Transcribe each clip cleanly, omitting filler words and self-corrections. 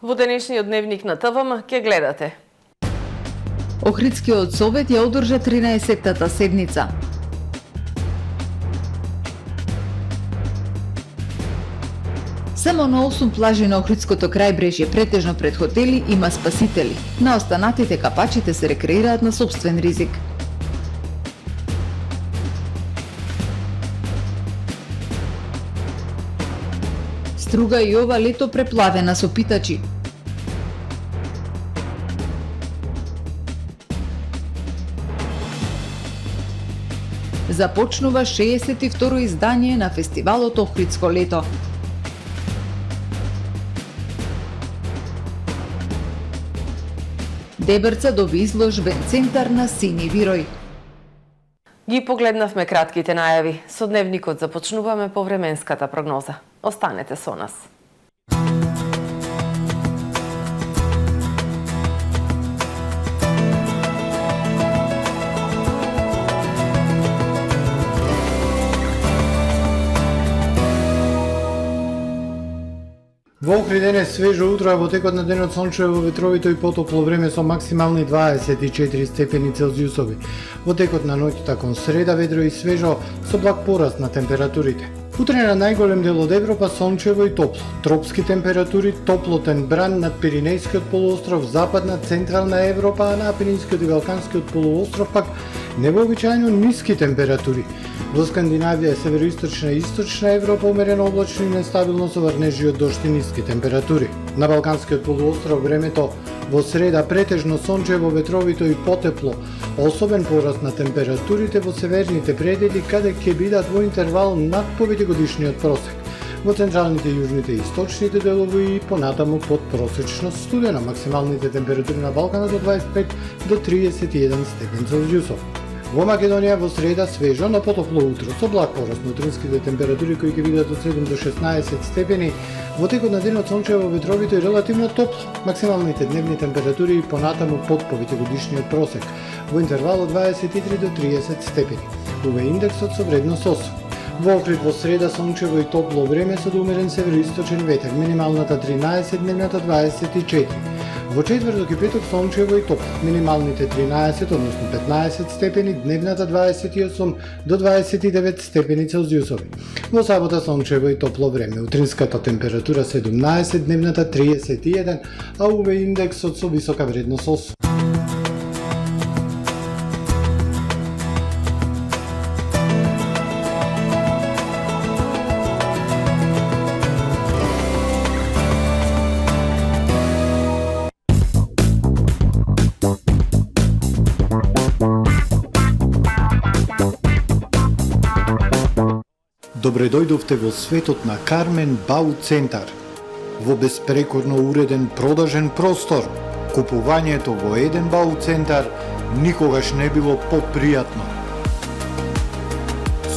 Во денешниот дневник на ТВМ ќе гледате. Охридскиот совет ја одржа 13-тата седница. Само на 8 плажи на Охридското крајбрежје, претежно пред хотели, има спасители. На останатите капачите се рекреираат на сопствен ризик. Струга и ова лето преплавена со питачи. Започнува 62-ро издание на фестивалот Охридско лето. Дебрца доби изложбен центар на Сини Вирој. Ги погледнавме кратките најави. Со дневникот започнуваме по временската прогноза. Останете со нас. Во Охрид е свежо утро, а во текот на денот сончево, ветровито и потопло време со максимални 24 степени Целзиусови. Во текот на ноќта кон среда ветро и свежо со благ пораст на температурите. Утре на најголем дел од Европа сончево и топло. Тропски температури, топлотен бран над Пиринејскиот полуостров, западна, централна Европа, а на Апенинскиот и Балканскиот полуостров пак невообичаено ниски температури. Во Скандинавија, североисточна и источна Европа умерено облачно и нестабилно со врнежи од дожд и ниски температури. На Балканскиот полуостров времето во среда претежно сончево, ветровито и потепло, особен пораст на температурите во северните предели каде ќе бидат во интервал над повеќегодишниот просек. Во централните, јужните и источните делови и понатаму под просечно студено. Максималните температури на Балканот од 25 до 31 степен Целзиусов. Во Македонија во среда свежо, но потопло утро со благ пораст на утринските температури кои ќе бидат од 7 до 16 степени. Во текот на денот сончево, ветровито и релативно топло. Максималните дневни температури понатаму под повеќегодишниот просек во интервал од 23 до 30 степени. УВ индексот со вредност 8. Во Охрид во среда сончево и топло време со умерен североисточен ветер, минималната 13, дневната 24. Во четврток и петок сончево и топло, минималните 13, односно 15 степени, дневната 28 до 29 степени Целзиусови. Во сабота сончево и топло време, утринската температура 17, дневната 31, а УВ индексот со висока вредност 8. Добре дојдовте во светот на Кармен Бау Центар. Во беспрекорно уреден продажен простор, купувањето во еден Бау Центар никогаш не било попријатно.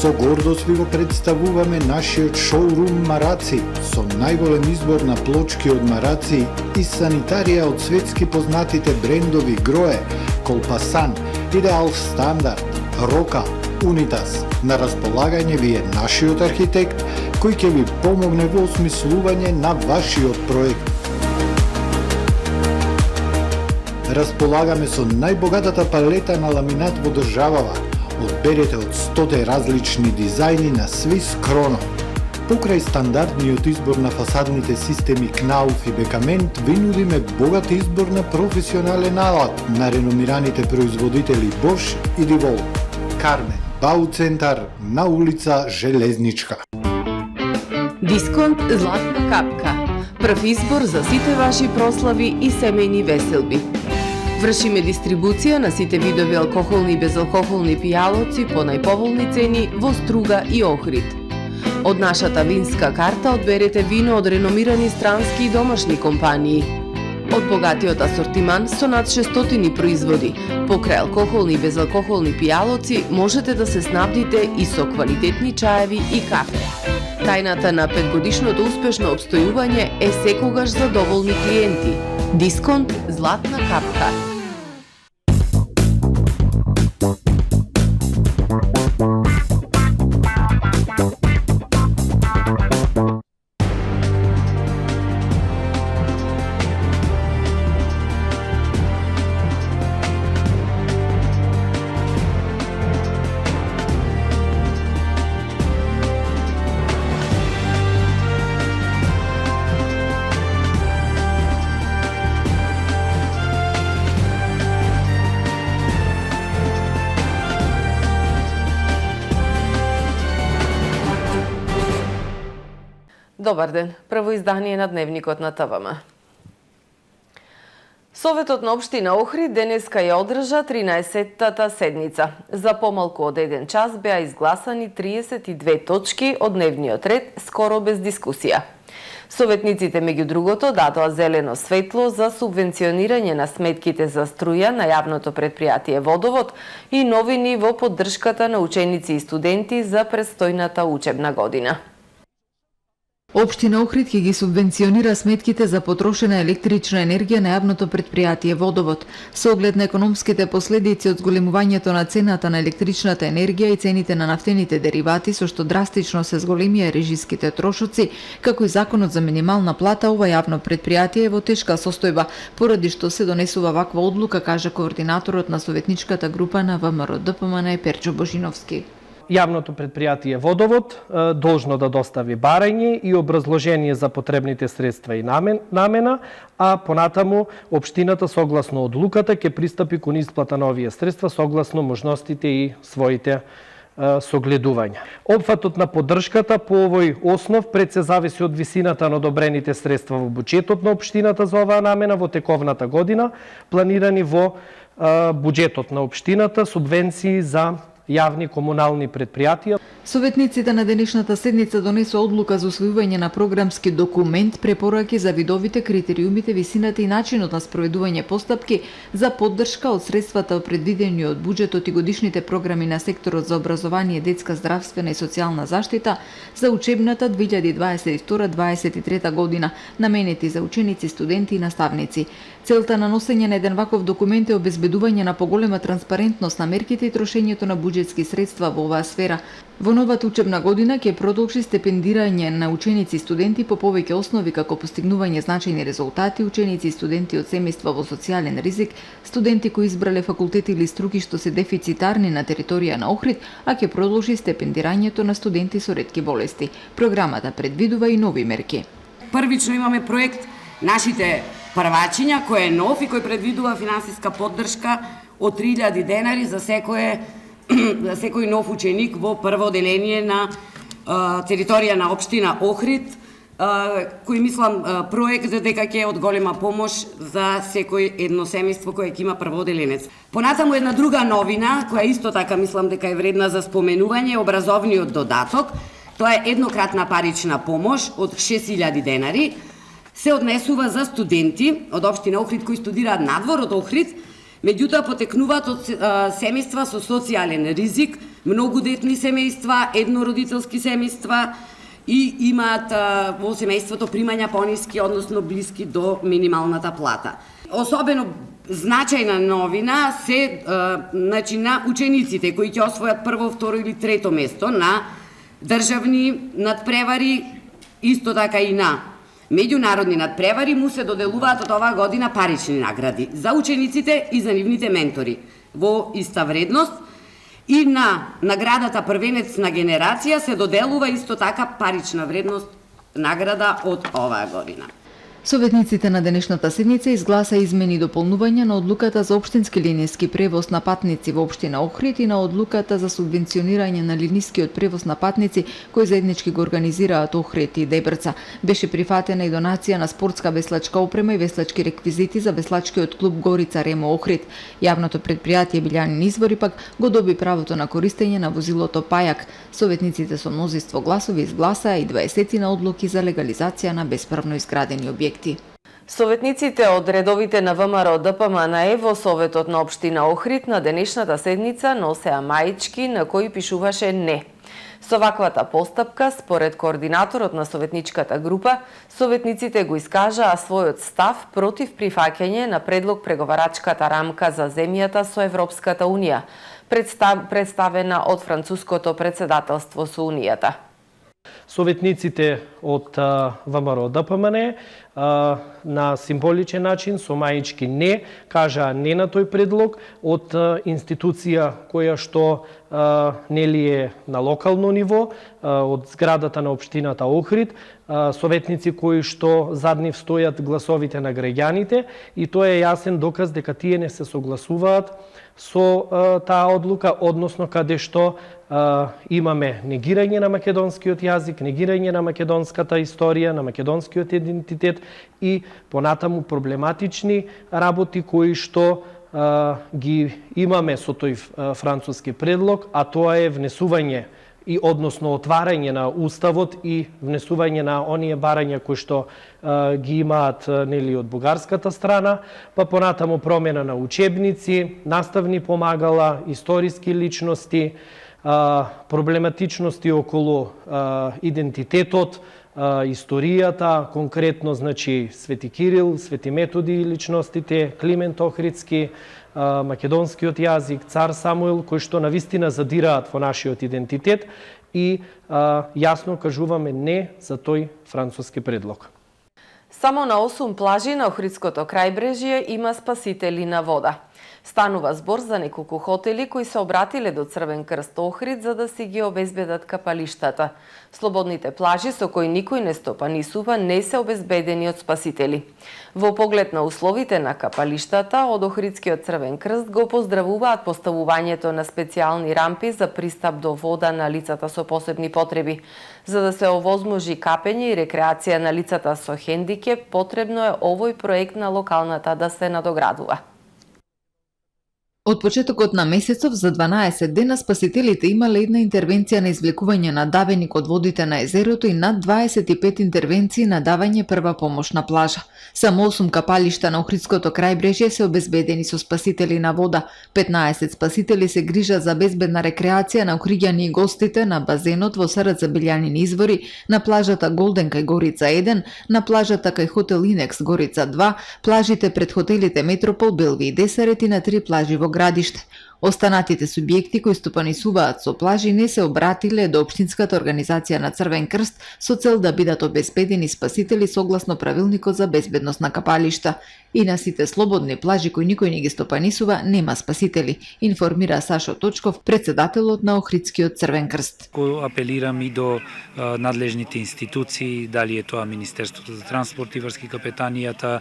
Со гордост ви го представуваме нашиот шоурум Мараци, со најголем избор на плочки од Мараци и санитарија од светски познатите брендови Грое, Колпасан, Идеал Стандард, Рока, Унитас. На располагање ви е нашиот архитект, кој ќе ви помогне во осмислување на вашиот проект. Располагаме со најбогатата палета на ламинат во државава. Одберете од 100 различни дизајни на Swiss Chrono. Покрај стандардниот избор на фасадните системи Knauf и Бекамент, ви нудиме богат избор на професионален алат на реномираните производители Bosch и DeWalt. Кармен Бау Центар на улица Железничка. Дисконт Златна капка. Прв избор за сите ваши прослави и семејни веселби. Вршиме дистрибуција на сите видови алкохолни и безалкохолни пијалоци по најповолни цени во Струга и Охрид. Од нашата винска карта одберете вино од реномирани странски и домашни компании. Од богатиот асортиман со над 600 производи, покрај алкохолни и безалкохолни пијалоци, можете да се снабдите и со квалитетни чаеви и кафе. Тајната на 5-годишното успешно обстојување е секогаш задоволни клиенти. Дисконт Златна капка. Добар ден. Прво издание на Дневникот на ТВМ. Советот на општина Охрид денеска ја одржа 13-тата седница. За помалку од 1 час беа изгласани 32 точки од дневниот ред, скоро без дискусија. Советниците, меѓу другото, дадоа зелено светло за субвенционирање на сметките за струја на јавното претпријатие Водовод и новини во поддршката на ученици и студенти за престојната учебна година. Општина Охрид ќе ги субвенционира сметките за потрошена електрична енергија на јавното претпријатие Водовод. Со оглед на економските последици од зголемувањето на цената на електричната енергија и цените на нафтените деривати, со што драстично се зголемија режиските трошоци, како и законот за минимална плата, ова јавно претпријатие е во тешка состојба, поради што се донесува ваква одлука, кажа координаторот на советничката група на ВМРО-ДПМН Перчо Божиновски. Јавното претпријатие Водовод должно да достави барање и образложение за потребните средства и намена, а понатаму општината согласно одлуката ќе пристапи кон исплата на овие средства согласно можностите и своите согледувања. Опфатот на поддршката по овој основ пред се зависи од висината на одобрените средства во буџетот на општината за оваа намена во тековната година, планирани во буџетот на општината субвенции за јавни комунални претпријатија. Советниците на денешната седница донесоа одлука за усвојување на програмски документ, препораки за видовите, критериумите, висината и начинот на спроведување постапки за поддршка од средствата предвидени од буџетот и годишните програми на секторот за образование, детска, здравствена и социјална заштита за учебната 2022-2023 година, наменети за ученици, студенти и наставници. Целта на носење на еден ваков документ е обезбедување на поголема транспарентност на мерките и трошењето на буџетски средства во оваа сфера. Во новата учебна година ќе продолжи стипендирање на ученици и студенти по повеќе основи, како постигнување значајни резултати, ученици и студенти од семејства во социјален ризик, студенти кои избрале факултети или струки што се дефицитарни на територија на Охрид, а ќе продолжи стипендирањето на студенти со ретки болести. Програмата предвидува и нови мерки. Првично имаме проект Нашите првачиња, кој е нов и кој предвидува финансиска поддршка од 3000 денари за секој нов ученик во прво одделение на територија на општина Охрид, кој мислам проект дека ќе е од голема помош за секој едно семејство кое ќе има прводеленец. Понатаму една друга новина, која исто така мислам дека е вредна за споменување, образовниот додаток. Тоа е еднократна парична помош од 6000 денари, се однесува за студенти од општина Охрид кои студираат надвор од Охрид, меѓутоа потекнуваат од семејства со социјален ризик, многудетни семејства, еднородителски семејства и имаат во семејството примања пониски, односно блиски до минималната плата. Особено значајна новина се на учениците кои ќе освојат прво, второ или трето место на државни надпревари, исто така и на меѓународни надпревари, му се доделуваат од оваа година парични награди за учениците и за нивните ментори во иста вредност, и на наградата првенец на генерација се доделува исто така парична вредност награда од оваа година. Советниците на денешната седница изгласа измени и дополнувања на одлуката за општински линиски превоз на патници во општина Охрид и на одлуката за субвенционирање на линискиот превоз на патници кои заеднички го организираат Охрид и Дебрца. Беше прифатена и донација на спортска веслачка опрема и веслачки реквизити за веслачкиот клуб Горица Ремо Охрид. Јавното претпријатие Билјанин извори пак го доби правото на користење на возилото Пајак. Советниците со мнозинство гласови изгласаа и 20 на одлуки за легализација на бесправно изградени објекти. Советниците од редовите на ВМРО-ДПМН во Советот на општина Охрид на денешната седница носеа маички на кои пишуваше не. Со ваквата постапка, според координаторот на советничката група, советниците го искажаа својот став против прифаќање на предлог преговарачката рамка за земјата со Европската Унија, представена од француското председателство со Унијата. Советниците од ВМРО-ДПМН на символичен начин, со мајчки не, кажаа не на тој предлог од институција која што нели е на локално ниво, од зградата на општината Охрид, советници кои што зад нив стојат гласовите на граѓаните, и тоа е јасен доказ дека тие не се согласуваат со таа одлука, односно каде што имаме негирање на македонскиот јазик, негирање на македонската историја, на македонскиот идентитет и понатаму проблематични работи кои што ги имаме со тој француски предлог, а тоа е внесување и односно отварање на уставот и внесување на оние барања кои што ги имаат нели од бугарската страна, па понатаму промена на учебници, наставни помагала, историски личности, проблематичности околу идентитетот, историјата, конкретно значи Свети Кирил, Свети Методи и личностите, Климент Охридски, македонскиот јазик, цар Самуил, кои што навистина задираат во нашиот идентитет и јасно кажуваме не за тој француски предлог. Само на 8 плажи на Охридското крајбрежје има спасители на вода. Станува збор за неколку хотели кои се обратиле до Црвен крст Охрид за да си ги обезбедат капалиштата. Слободните плажи со кои никој не стопанисува не се обезбедени од спасители. Во поглед на условите на капалиштата, од Охридскиот Црвен крст го поздравуваат поставувањето на специјални рампи за пристап до вода на лицата со посебни потреби. За да се овозможи капење и рекреација на лицата со хендикеп, потребно е овој проект на локалната да се надоградува. Од почетокот на месецов за 12 дена спасителите имале една интервенција на извлекување на давеник од водите на езерото и над 25 интервенции на давање прва помош на плажа. Само 8 капалишта на Охридското крајбрежје се обезбедени со спасители на вода. 15 спасители се грижат за безбедна рекреација на охриѓани и гостите на базенот во Сарац Билјанини извори, на плажата Голден кај Горица 1, на плажата кај хотел Инекс Горица 2, плажите пред хотелите Метропол, Белви и Десарет и на 3 плажи во градиште. Останатите субјекти кои стопанисуваат со плажи не се обратиле до Општинската организација на Црвен крст со цел да бидат обезбедени спасители согласно правилникот за безбедност на капалишта. И на сите слободни плажи кои никој не ги стопанисува нема спасители, информира Сашо Точков, председателот на Охридскиот Црвен крст. Апелирам и до надлежните институции, дали е тоа Министерството за транспорт и врски, капетанијата,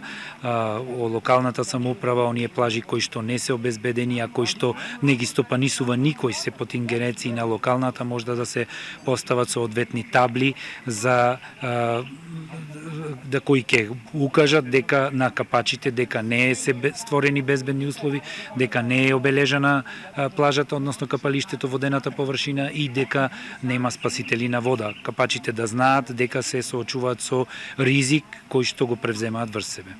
локалната самоуправа, оние плажи кои што не се обезбедени, а кои што не ги стопанисува никој, се под ингеренции на локалната, можда да се постават соодветни табли за да кои ќе укажат дека на капачите дека не се створени безбедни услови, дека не е обележана плажата, односно капалиштето, водената површина и дека нема спасители на вода. Капачите да знаат дека се соочуваат со ризик кој што го превземаат врз себе.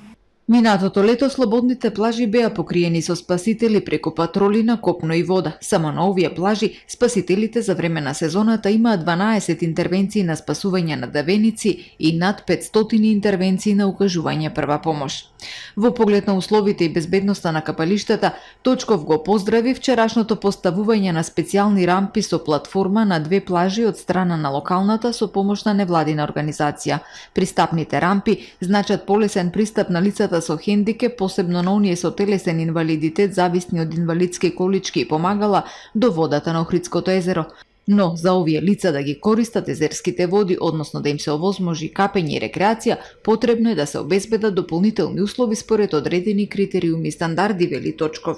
Минатото лето слободните плажи беа покриени со спасители преку патроли на копно и вода. Само на овие плажи спасителите за време на сезоната имаат 12 интервенции на спасување на давеници и над 500 интервенции на укажување прва помош. Во поглед на условите и безбедноста на капалиштата, Точков го поздрави вчерашното поставување на специјални рампи со платформа на 2 плажи од страна на локалната со помош на невладина организација. Пристапните рампи значат полесен пристап на лицата со хендикеп, посебно на оние со телесен инвалидитет зависни од инвалидски колички и помагала до водата на Охридското езеро. Но за овие лица да ги користат езерските води, односно да им се овозможи капење и рекреација, потребно е да се обезбедат дополнителни услови според одредени критериуми и стандарди, вели Точков.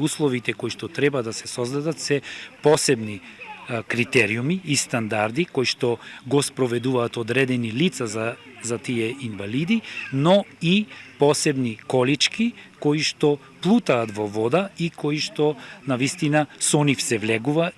Условите кои што треба да се создадат се посебни критериуми и стандарди кои што го спроведуваат одредени лица за тие инвалиди, но и посебни колички кои што плутаат во вода и кои што навистина со нив се влегува,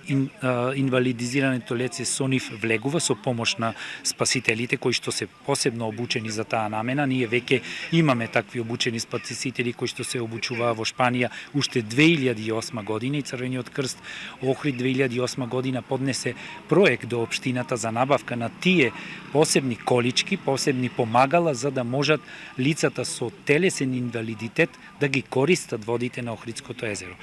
инвалидизираното лице со нив влегува со помош на спасителите кои што се посебно обучени за таа намена. Ние веќе имаме такви обучени спасители кои што се обучуваа во Шпанија уште 2008 година и Црвениот крст Охрид 2008 година поднесе проект до општината за набавка на тие посебни колички, посебни помагала за да можат лицата со телесен инвалидитет да ги користат водите на Охридското езеро.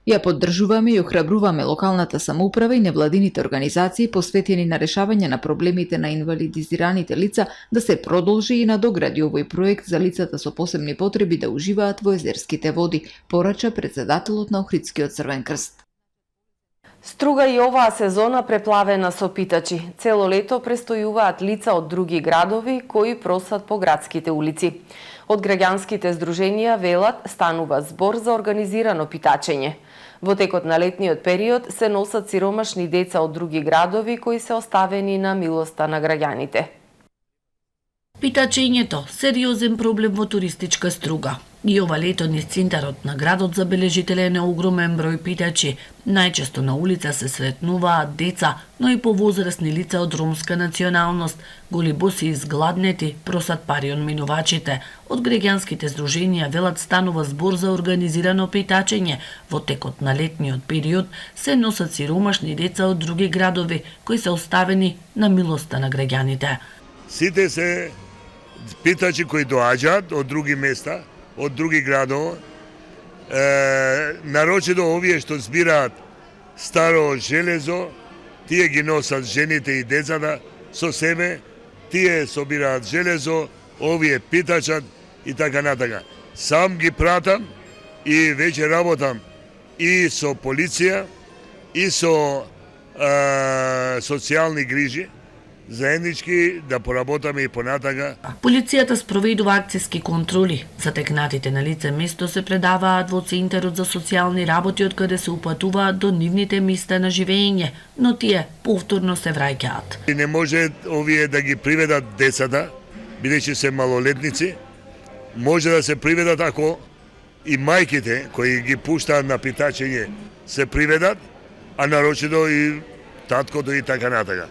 Ја поддржуваме и охрабруваме локалната самоуправа и невладините организации посветени на решавање на проблемите на инвалидизираните лица да се продолжи и надогради овој проект за лицата со посебни потреби да уживаат во езерските води, порача председателот на Охридскиот Црвен крст. Струга и оваа сезона преплавена со питачи. Цело лето престојуваат лица од други градови кои просат по градските улици. Од граѓанските здруженија велат станува збор за организирано питачење. Во текот на летниот период се носат сиромашни деца од други градови кои се оставени на милоста на граѓаните. Питачењето – сериозен проблем во туристичка Струга. И ова лето низ центарот на градот забележителен е огромен број питачи. Најчесто на улица се сретнуваат деца, но и повозрасни лица од ромска националност. Голи боси изгладнети просат пари од минувачите. Од граѓанските здруженија велат станува збор за организирано питачење. Во текот на летниот период се носат сиромашни деца од други градови кои се оставени на милоста на граѓаните. Сите се питачи кои доаѓаат од други места, од други градови, нарочито овие што збираат старо железо, тие ги носат жените и децата со себе, тие собираат железо, овие питачат и така натака. Сам ги пратам и веќе работам и со полиција, и со социјални грижи, заеднички да поработаме и понатака. Полицијата спроведува акцијски контроли. Затекнатите на лице место се предаваат во Центарот за социјални работи од каде се упатуваат до нивните места на живење, но тие повторно се враќаат. Не може овие да ги приведат децата, бидејќи се малолетници, може да се приведат ако и мајките кои ги пуштаат на питачење се приведат, а нарочито и таткото и така натака.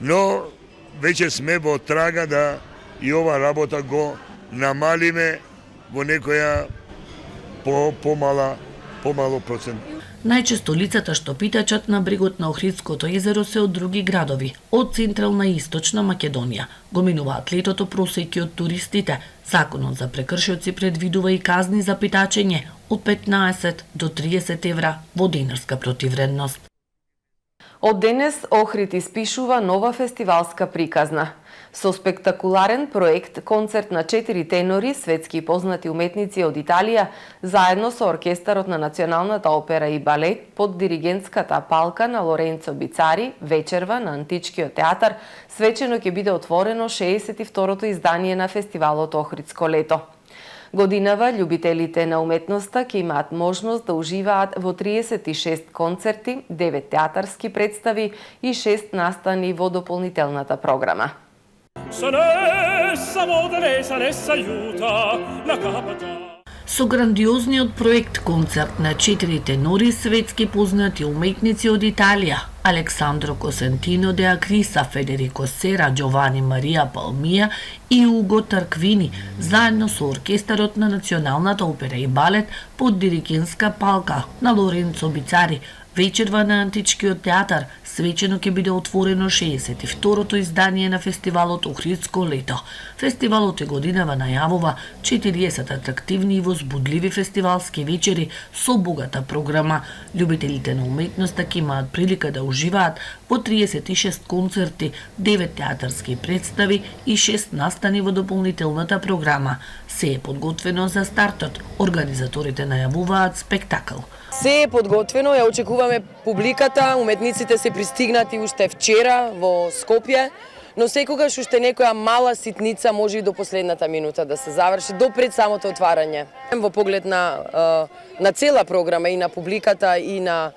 Но веќе сме во трага да и ова работа го намалиме во некоја помало процент. Најчесто лицата што питачат на брегот на Охридското езеро се од други градови, од Централна и Источна Македонија. Го минуваат летото просејќи од туристите. Законот за прекршоци предвидува и казни за питачење од 15 до 30 евра во денарска противвредност. Од денес Охрид испишува нова фестивалска приказна. Со спектакуларен проект, концерт на 4 тенори, светски познати уметници од Италија, заедно со оркестарот на Националната опера и балет под диригентската палка на Лоренцо Бицари, вечерва на Античкиот театар, свечено ќе биде отворено 62-то издание на фестивалот Охридско лето. Годинава, љубителите на уметноста ќе имаат можност да уживаат во 36 концерти, 9 театарски представи и 6 настани во дополнителната програма. Со грандиозниот проект концерт на 4 тенори светски познати уметници од Италија, Александро Косентино де Акриса, Федерико Сера, Джовани Марија Палмија и Уго Тарквини, заедно со оркестарот на Националната опера и балет под диригентска палка на Лоренцо Бицари, вечерва на Античкиот театар, свечено ќе биде отворено 62-то издание на фестивалот Охридско лето. Фестивалот е годинава најавува 40 атрактивни и возбудливи фестивалски вечери со богата програма. Љубителите на уметноста ќе имаат прилика да уживаат во 36 концерти, 9 театарски представи и 6 настани во дополнителната програма. Се е подготвено за стартот. Организаторите најавуваат спектакл. Се е подготвено, ја очекуваме публиката, уметниците се пристигнати уште вчера во Скопје, но секогаш уште некоја мала ситница може и до последната минута да се заврши, до пред самото отварање. Во поглед на цела програма и на публиката и на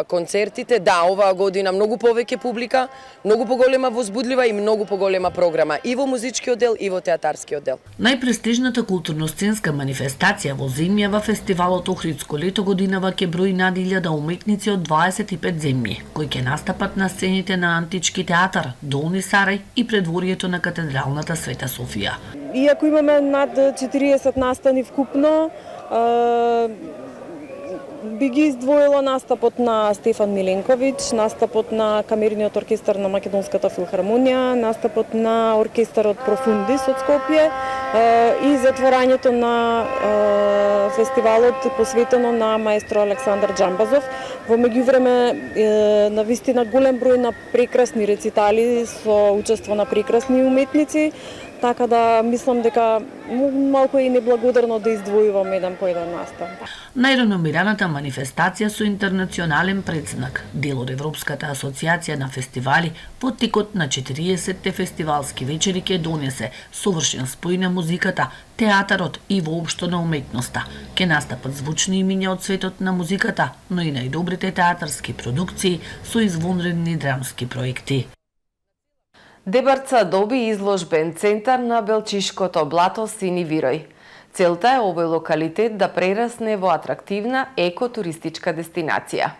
концертите, да, оваа година многу повеќе публика, многу поголема возбудлива и многу поголема програма и во музичкиот дел и во театарскиот дел. Најпрестижната културно-сценска манифестација во земјава, фестивалот Охридско лето годинава ќе брои над 1000 уметници од 25 земји, кои ќе настапат на сцените на Антички театар, Долни Сарај и предворието на катедралната Света Софија. Иако имаме над 40 настани вкупно, би ги издвоила настапот на Стефан Миленковиќ, настапот на Камерниот оркестар на Македонската филхармонија, настапот на оркестарот Профундис од Скопје и затворањето на фестивалот посветено на маестро Александар Джамбазов. Во меѓувреме на вистина голем број на прекрасни рецитали со учество на прекрасни уметници, така да мислам дека малку е и неблагодарно да издвојувам еден по еден настан. Најреномираната манифестација со интернационален предзнак, дел од Европската асоциација на фестивали, во текот на 40-те фестивалски вечери ќе донесе совршен спој на музиката, театарот и воопшто на уметноста. Ке настапат звучни имиња од светот на музиката, но и најдобрите театарски продукции со извонредни драмски проекти. Дебарца доби изложбен центар на Белчишкото блато Сини Вирој. Целта е овој локалитет да прерасне во атрактивна екотуристичка дестинација.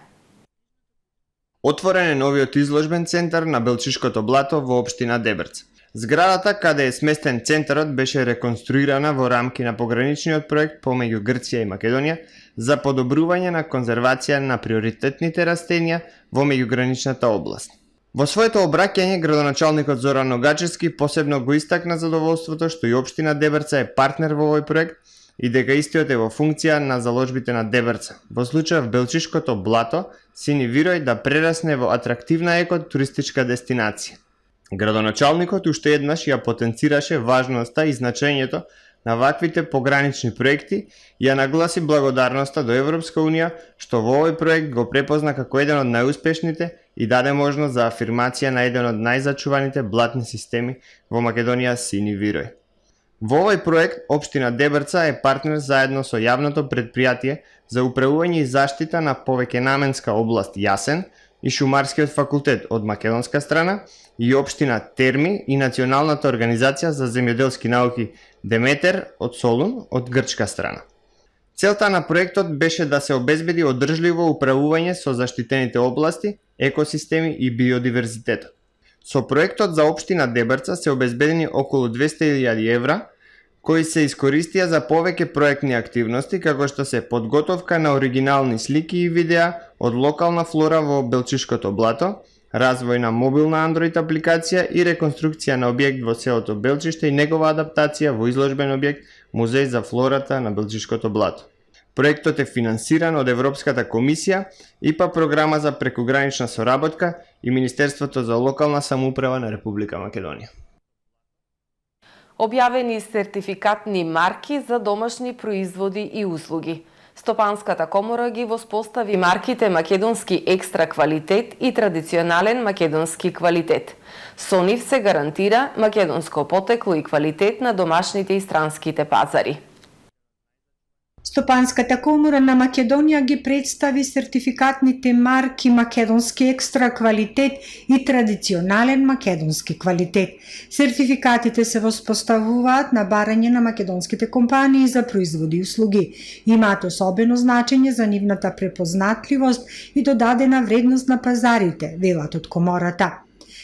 Отворен е новиот изложбен центар на Белчишкото блато во општина Дебрец. Зградата каде е сместен центарот беше реконструирана во рамки на пограничниот проект помеѓу Грција и Македонија за подобрување на конзервација на приоритетните растенија во меѓуграничната област. Во своето обраќање, градоначалникот Зоран Ногачевски посебно го истакна задоволството што и општина Дебрца е партнер во овој проект и дека истиот е во функција на заложбите на Дебрца. Во случајов Белчишкото блато, Сини Вирој да прерасне во атрактивна екотуристичка дестинација. Градоначалникот уште еднаш ја потенцираше важноста и значењето на ваквите погранични проекти и ја нагласи благодарноста до Европска Унија што во овој проект го препозна како еден од најуспешните и даде можност за афирмација на еден од најзачуваните блатни системи во Македонија Сини Вирој. Во овој проект општина Дебрца е партнер заедно со јавното претпријатие за управување и заштита на повеќенаменска област Јасен и Шумарскиот факултет од македонска страна и општина Терми и Националната организација за земјоделски науки Деметер од Солун од грчка страна. Целта на проектот беше да се обезбеди одржливо управување со заштитените области, екосистеми и биодиверзитетот. Со проектот за општина Дебрца се обезбедени околу 200.000 евра, кои се искористија за повеќе проектни активности, како што се подготовка на оригинални слики и видеа од локална флора во Белчишкото блато, развој на мобилна Android апликација и реконструкција на објект во селото Белчиште и негова адаптација во изложбен објект Музеј за флората на Белчишкото блато. Проектот е финансиран од Европската комисија, ИПА програма за прекогранична соработка и Министерството за локална самоуправа на Република Македонија. Објавени сертификатни марки за домашни производи и услуги. Стопанската комора ги воспостави марките македонски екстра квалитет и традиционален македонски квалитет. Со нив се гарантира македонско потекло и квалитет на домашните и странските пазари. Стопанската комора на Македонија ги представи сертификатните марки македонски екстра квалитет и традиционален македонски квалитет. Сертификатите се воспоставуваат на барање на македонските компании за производи и услуги. Имаат особено значење за нивната препознатливост и додадена вредност на пазарите, велат од комората.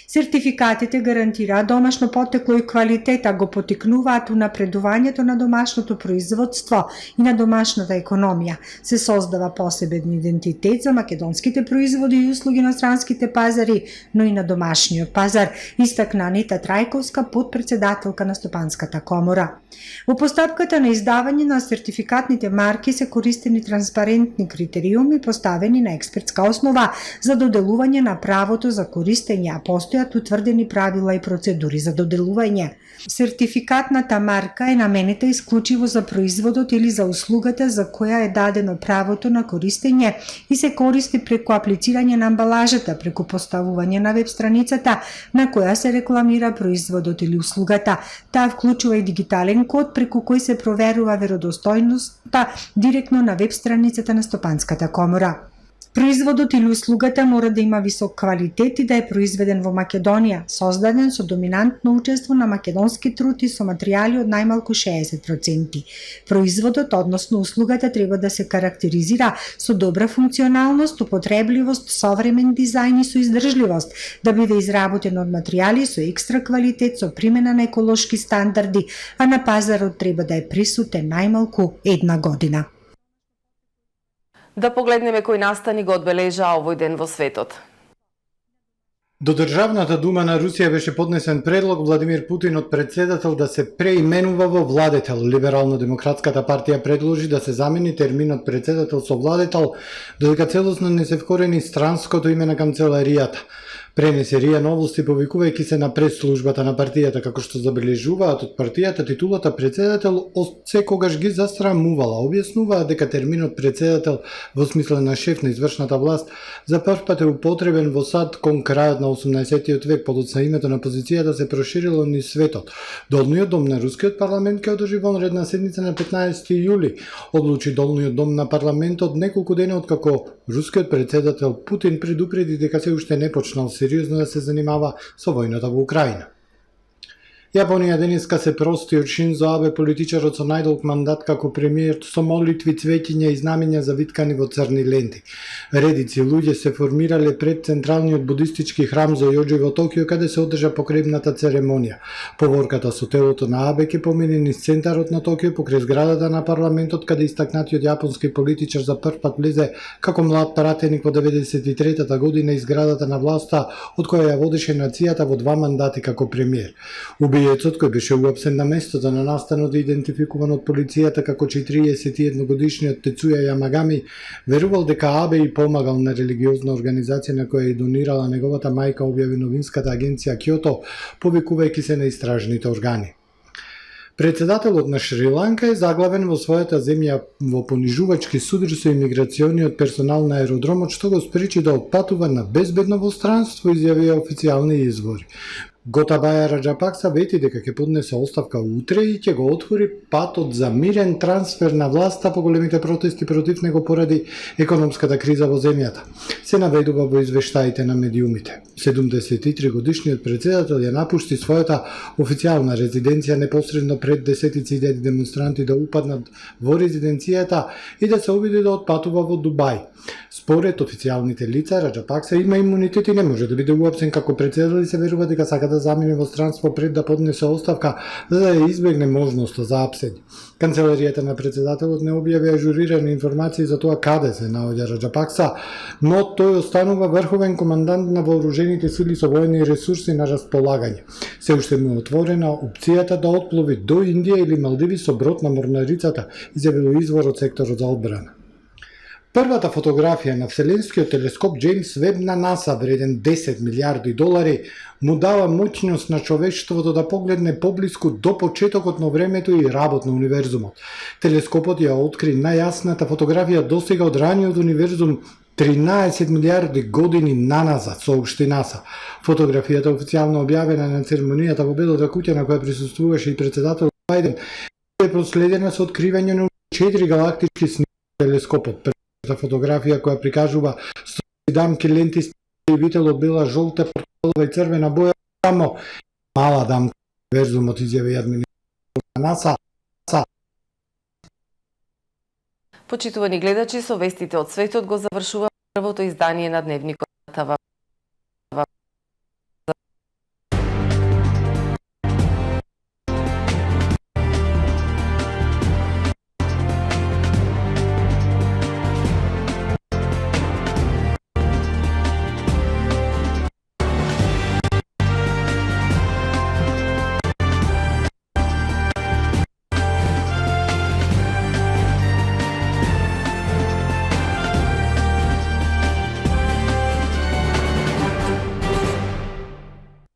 Сертификатите гарантираат домашно потекло и квалитет, а го поттикнуваат унапредувањето на домашното производство и на домашната економија. Се создава посебен идентитет за македонските производи и услуги на странските пазари, но и на домашниот пазар, истакна Анита Трајковска, подпредседателка на Стопанската комора. Во постапката на издавање на сертификатните марки се користени транспарентни критериуми поставени на експертска основа за доделување на правото за користење, а постојат утврдени правила и процедури за доделување. Сертификатната марка е наменита исклучиво за производот или за услугата за која е дадено правото на користење и се користи преку аплицирање на амбалажата, преку поставување на веб страницата на која се рекламира производот или услугата. Таа вклучува и дигитален код преку кој се проверува веродостојноста директно на веб страницата на Стопанската комора. Производот или услугата мора да има висок квалитет и да е произведен во Македонија, создаден со доминантно учество на македонски труд и со материјали од најмалку 60%. Производот, односно услугата, треба да се карактеризира со добра функционалност, употребливост, современ дизајн и со издржливост, да биде изработен од материјали со екстра квалитет, со примена на еколошки стандарди, а на пазарот треба да е присутен најмалку 1 година. Да погледнеме кои настани го одбележаа овој ден во светот. До Државната дума на Русија беше поднесен предлог Владимир Путин од председател да се преименува во владетел. Либерално-демократската партија предложи да се замени терминот председател со владетел, додека целосно не се вкорени странското име на канцеларијата. Пренесе РИА Новости повикувајќи се на прес-службата на партијата, како што забележуваат од партијата, титулата председател секогаш ги застрамувала. Објаснуваат дека терминот председател во смисла на шеф на извршната власт за прв пат е употребен во САД кон крајот на 18 век, подоцна името на позицијата се проширило низ светот. Долниот дом на рускиот парламент ќе одржи вонредна седница на 15 јули, одлучи долниот дом на парламентот неколку дена откако рускиот председател Путин предупреди дека се уште не почнал сериозно да се занимава со војната во Украина. Јапонија денеска се прости од Шинзо Абе, политичарот со најдолг мандат како премиер, со молитви, цвеќиња и знамења завиткани во црни ленти. Редици луѓе се формирале пред централниот будистички храм Зојоџи во Токио, каде се одржа покребната церемонија. Поворката со телото на Абе ќе помине низ центарот на Токио покрај зградата на парламентот, каде истакнатиот јапонски политичар за прв пат влезе како млад пратеник во 93-та година из зградата на власта, од која ја водеше нацијата во 2 мандати како премиер. Убиецот, кој беше уапсен на местото на настанот, идентификуван од полицијата како 41-годишниот Тецуја Јамагами, верувал дека Абе и помагал на религиозна организација на која и донирала неговата мајка, објави новинската агенција Кјото, повикувајќи се на истражните органи. Председателот на Шри-Ланка е заглавен во својата земја во понижувачки суд со имиграциониот персонал на аеродромот, што го спречи да отпатува на безбедно во странство, изјавија официјални извори. Готабаја Раџапакса вети дека ќе поднесе оставка утре и ќе го отвори патот за мирен трансфер на власта по големите протести против него поради економската криза во земјата. Се наведува во извештаите на медиумите. 73 годишниот председател ја напушти својата официјална резиденција непосредно пред десетици илјади демонстранти да упаднат во резиденцијата и да се обиде да отпатува во Дубај. Според официјалните лица, Раџапакса има имунитет и не може да биде уапсен како председател и се верува дека сака да замине во странство пред да поднесе оставка за да ја избегне можноста за апсење. Канцеларијата на председателот не објави ажурирани информации за тоа каде се наоѓа Раџапакса, но тој останува врховен командант на вооружените сили со војни ресурси на располагање. Се уште му е отворена опцијата да отплови до Индија или Малдиви со брод на морнарицата, изјавил извор од секторот за одбрана. Првата фотографија на Вселенскиот телескоп Джеймс Веб на НАСА, вреден 10 милиарди долари, му дава моќност на човештвото да погледне поблиску до почетокот на времето и работ на универзумот. Телескопот ја откри најјасната фотографија досега од раниот универзум 13 милиарди години наназад, соопшти НАСА. Фотографијата официјално објавена на церемонијата во Белата куќа на која присуствуваше и председател Бајден е проследена со откривање на 4 галактички снимки телескопот. Фотографија која прикажува 100 дамки ленти с вителот бела, жолта, порталова и црвена боја, само мала дамка универзумот, изјави администратор на НАСА. Почитувани гледачи, со вестите од светот го завршува првото издание на Дневникот на ТВ.